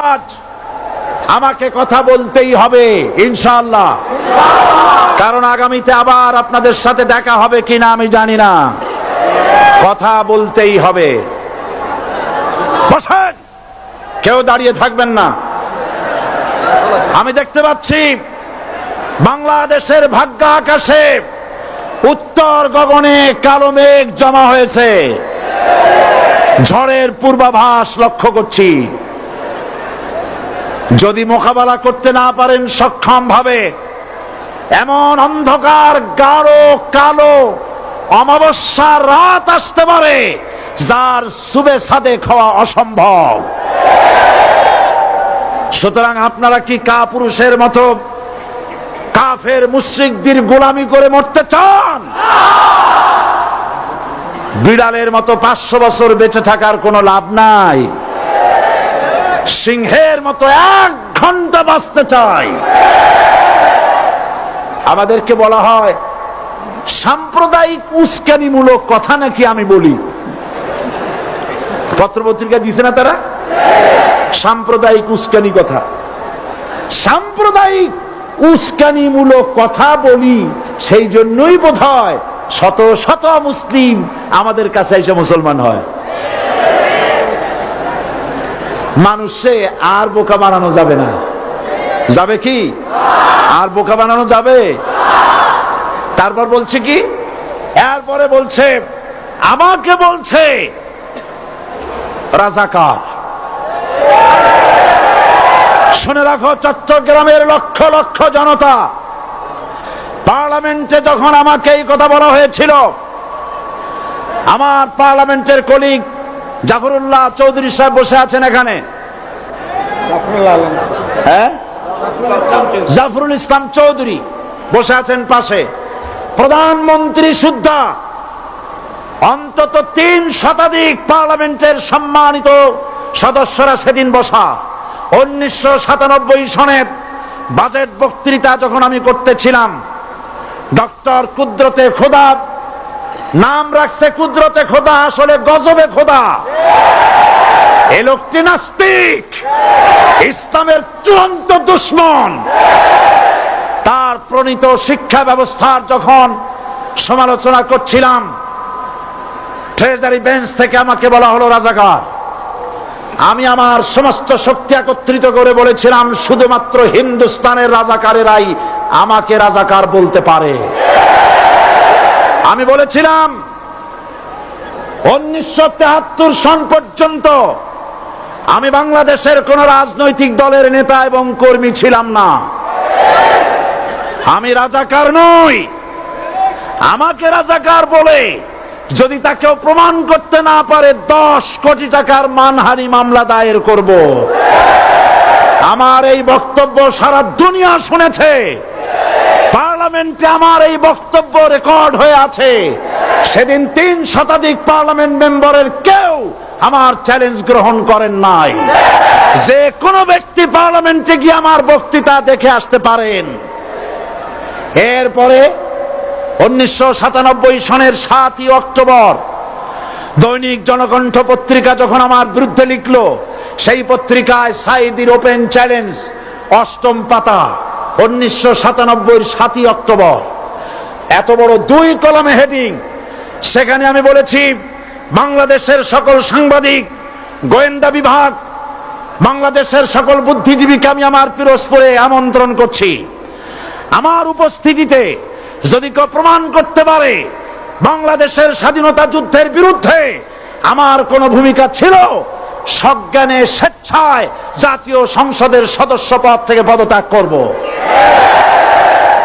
আজ আমাকে কথা বলতেই হবে ইনশাআল্লাহ, কারণ আগামীতে আবার আপনাদের সাথে দেখা হবে কিনা আমি জানি না। কথা বলতেই হবে। বসেন, কেউ দাঁড়িয়ে থাকবেন না। আমি দেখতে পাচ্ছি বাংলাদেশের ভাগ্য আকাশে উত্তর গগনে কালো মেঘ জমা হয়েছে, ঝড়ের পূর্বাভাস লক্ষ্য করছি। যদি মোকাবেলা করতে না পারেন সক্ষম ভাবে, এমন অন্ধকার গাঢ় কালো অমাবস্যার রাত আসতে পারে যার সুবে সাদেক হওয়া অসম্ভব। সুতরাং আপনারা কি কাপুরুষের মতো কাফের মুশরিকদের গোলামি করে মরতে চান? বিড়ালের মতো 500 বছর বেঁচে থাকার কোনো লাভ নাই। সিংহের মতো 1 ঘন্টা বাঁচতে চাই। আমাদেরকে বলা হয় সাম্প্রদায়িক উস্কানিমূলক কথা নাকি আমি বলি। পত্রপত্রিকা দিছে না তারা? সাম্প্রদায়িক উস্কানি কথা, সাম্প্রদায়িক উস্কানিমূলক কথা বলি। সেই জন্যই বোধহয় শত শত মুসলিম আমাদের কাছে এসে মুসলমান হয়। মানুষে আর বোকা বানানো যাবে না। যাবে কি? আর বোকা বানানো যাবে? তারপর বলছে কি? এরপরে বলছে আমাকে বলছে রাজাকার। শুনে রাখো চট্টগ্রামের লক্ষ লক্ষ জনতা, পার্লামেন্টে যখন আমাকে এই কথা বলা হয়েছিল, আমার পার্লামেন্টের কলিগ জাফরুল্লাহ চৌধুরী সাহেব বসে আছেন এখানে, জাফরুল ইসলাম চৌধুরী বসে আছেন পাশে, প্রধানমন্ত্রী সুদ্ধা, অন্তত 3 শতাধিক পার্লামেন্টের সম্মানিত সদস্যরা সেদিন বসা। 1997 সনের বাজেট বক্তৃতা যখন আমি করতেছিলাম, ডক্টর কুদরতে খোদা, নাম রাখছে কুদরতে খোদা, আসলে গজবে খোদা। এই লোকটি নাস্তিক, ইসলামের চূড়ান্ত দুশমন। তার প্রণীত শিক্ষা ব্যবস্থার যখন সমালোচনা করছিলাম, ট্রেজারি বেঞ্চ থেকে আমাকে বলা হলো রাজাকার। আমি আমার সমস্ত শক্তি একত্রিত করে বলেছিলাম শুধুমাত্র হিন্দুস্তানের রাজাকারেরাই আমাকে রাজাকার বলতে পারে। আমি বলেছিলাম 1973 সন পর্যন্ত আমি বাংলাদেশের কোন রাজনৈতিক দলের নেতা এবং কর্মী ছিলাম না। আমি রাজাকার নই। আমাকে রাজাকার বলে যদি তাকেও প্রমাণ করতে না পারে 10 কোটি টাকার মানহানি মামলা দায়ের করব। আমার এই বক্তব্য সারা দুনিয়া শুনেছে। পার্লামেন্টে আমার এই বক্তব্য রেকর্ড হয়ে আছে। সেদিন 3 শতাধিক পার্লামেন্ট মেম্বারের কেউ আমার চ্যালেঞ্জ গ্রহণ করেন নাই। যে কোনো ব্যক্তি পার্লামেন্টে গিয়ে আমার বক্তৃতা দেখে আসতে পারেন। এরপরে 1997 সনের 7ই অক্টোবর দৈনিক জনকণ্ঠ পত্রিকা যখন আমার বিরুদ্ধে লিখলো, সেই পত্রিকায় সাইদির ওপেন চ্যালেঞ্জ 8ম পাতা, 1997 7ই অক্টোবর, এত বড় 2 কলমে হেডিং। সেখানে আমি বলেছি বাংলাদেশের সকল সাংবাদিক, গোয়েন্দা বিভাগ, বাংলাদেশের সকল বুদ্ধিজীবীকে আমি আমার পিরোজপুরে আমন্ত্রণ করছি। আমার উপস্থিতিতে যদি কেউ প্রমাণ করতে পারে বাংলাদেশের স্বাধীনতা যুদ্ধের বিরুদ্ধে আমার কোন ভূমিকা ছিল, সজ্ঞানে স্বেচ্ছায় জাতীয় সংসদের সদস্য পদ থেকে পদত্যাগ করব।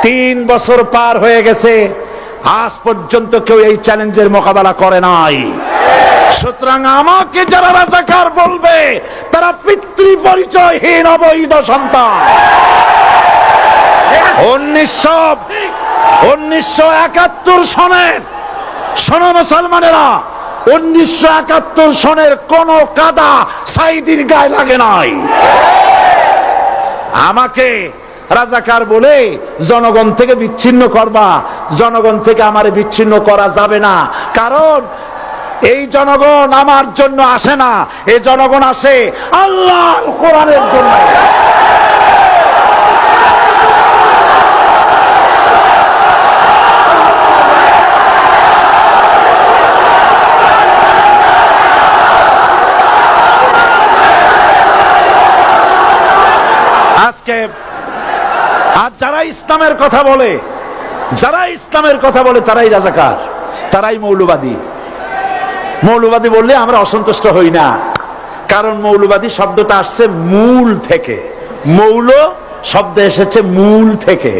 3 বছর পার হয়ে গেছে, আজ পর্যন্ত কেউ এই চ্যালেঞ্জের মোকাবেলা করে নাই। সুতরাং আমাকে যারা রাজাকার বলবে তারা পিতৃ পরিচয়হীন অবৈধ সন্তান। 1971 সনের, শোনো মুসলমানেরা, 1971 সনের কোন কাদা সাইদির গায়ে লাগে নাই। আমাকে রাজাকার বলে জনগণ থেকে বিচ্ছিন্ন করবা, জনগণ থেকে আমারে বিচ্ছিন্ন করা যাবে না। কারণ এই জনগণ আমার জন্য আসে না, এই জনগণ আসে আল্লাহর কোরআনের জন্য। আজকে আর যারা ইসলামের কথা বলে, তারাই রাজাকার, তারাই মৌলবাদী। মৌলবাদী বললে আমরা অসন্তুষ্ট হই না, কারণ মৌলবাদী শব্দটা আসছে মূল থেকে। মৌল শব্দ এসেছে মূল থেকে।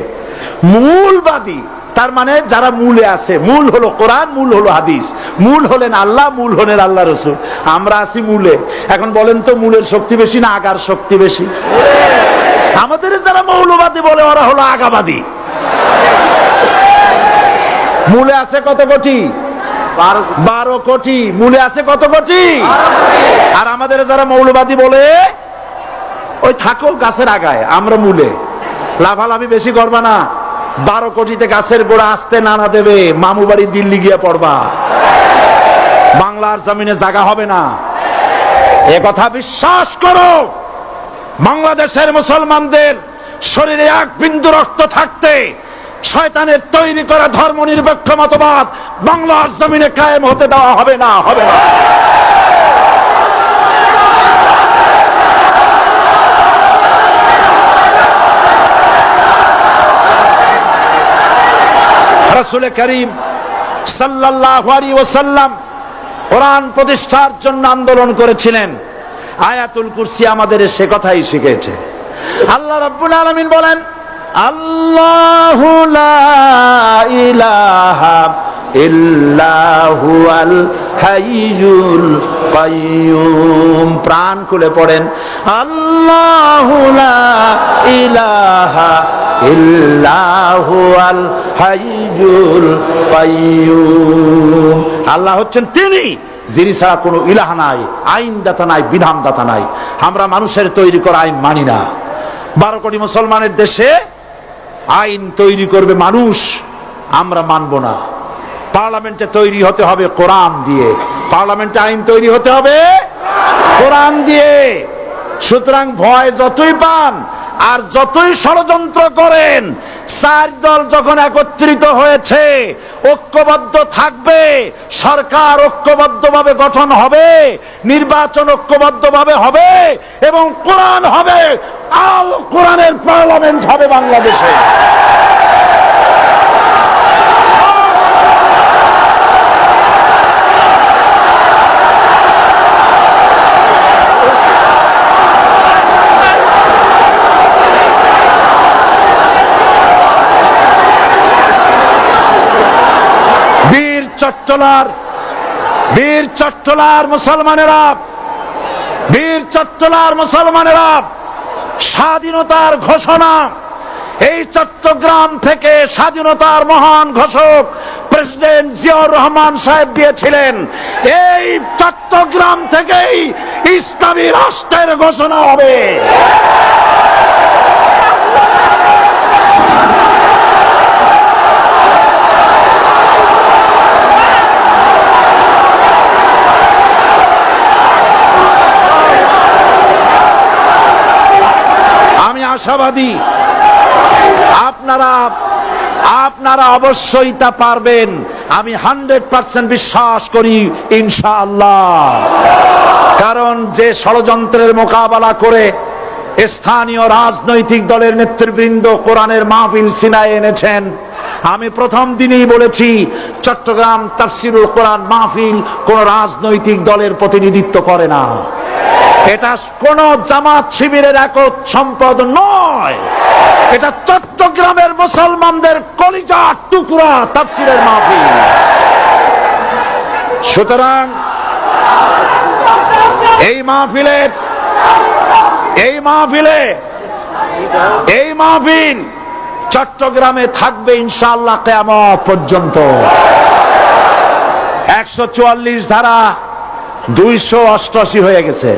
মূলবাদী তার মানে যারা মূলে আছে। মূল হলো কোরআন, মূল হলো হাদিস, মূল হলেন আল্লাহ, মূল হলেন আল্লাহ রসুল। আমরা আছি মূলে। এখন বলেন তো মূলের শক্তি বেশি না আগার শক্তি বেশি? আমাদের যারা মৌলবাদী বলে ওরা হলো আগাবাদী। মূলে আছে কত কোটি? 12 কোটি। মূলে আছে কত কোটি? আর আমাদের যারা মৌলবাদী বলে ওই থাকো গাছের আগায়, আমরা মূলে। লাফালাফি বেশি করবা না, 12 কোটিতে গাছের গোড়া আসতে নানা দেবে, মামু বাড়ি দিল্লি গিয়ে পড়বা, বাংলার জমিনে জায়গা হবে না। এ কথা বিশ্বাস করো। বাংলাদেশের মুসলমানদের শরীরে এক বিন্দু রক্ত থাকতে শয়তানের তৈরি করা ধর্ম নিরপেক্ষ মতবাদ বাংলার জমিনে কায়েম হতে দেওয়া হবে না, হবে না। রাসূল করিম সাল্লাল্লাহু আলাইহি ওয়াসাল্লাম কোরআন প্রতিষ্ঠার জন্য আন্দোলন করেছিলেন। আয়াতুল কুরসি আমাদের সে কথাই শিখেছে। আল্লাহ রাব্বুল আলামিন বলেন, আল্লাহু লা ইলাহা ইল্লা হুয়াল হাইয়ুল কাইয়্যুম। প্রাণ খুলে পড়েন, আল্লাহু লা ইলাহা ইল্লা হুয়াল হাইয়ুল কাইয়্যুম। আল্লাহ হচ্ছেন তিনি যিনি ছাড়া কোনো ইলাহ নাই, আইনদাতা নাই, বিধানদাতা নাই। আমরা মানুষের তৈরি করা আইন মানি না। 12 কোটি মুসলমানের দেশে আইন তৈরি করবে মানুষ, আমরা মানব না। পার্লামেন্টে তৈরি হতে হবে কোরআন দিয়ে, পার্লামেন্টে আইন তৈরি হতে হবে কোরআন দিয়ে। সুতরাং ভয় যতই পান আর যতই ষড়যন্ত্র করেন, 4 দল যখন একত্রিত হয়েছে, ঐক্যবদ্ধ থাকবে, সরকার ঐক্যবদ্ধভাবে গঠন হবে, নির্বাচন ঐক্যবদ্ধভাবে হবে এবং কোরআন হবে, আল কোরআনের পার্লামেন্ট হবে বাংলাদেশে। বীর চট্টলার মুসলমানেরা স্বাধীনতার ঘোষণা, এই চট্টগ্রাম থেকে স্বাধীনতার মহান ঘোষক প্রেসিডেন্ট জিয়াউর রহমান সাহেব দিয়েছিলেন। এই চট্টগ্রাম থেকেই ইসলামী রাষ্ট্রের ঘোষণা হবে। আশাবাদী আপনারা অবশ্যই তা পারবেন। আমি 100% বিশ্বাস করি ইনশাআল্লাহ। কারণ যে ষড়যন্ত্রের মোকাবেলা করে স্থানীয় রাজনৈতিক দলের নেতৃবৃন্দ কোরআনের মাহফিল সিনায় এনেছেন, আমি প্রথম দিনেই বলেছি চট্টগ্রাম তাফসিরুল কোরআন মাহফিল কোন রাজনৈতিক দলের প্রতিনিধিত্ব করে না। এটা কোন জামাত শিবিরের একক সম্পদ নয়, এটা চট্টগ্রামের মুসলমানদের কলিজার টুকরা তাফসিরের মাহফিল। সুতরাং এই মাহফিল চট্টগ্রামে থাকবে ইনশাআল্লাহ কিয়ামত পর্যন্ত। 144 ধারা 288 হয়ে গেছে।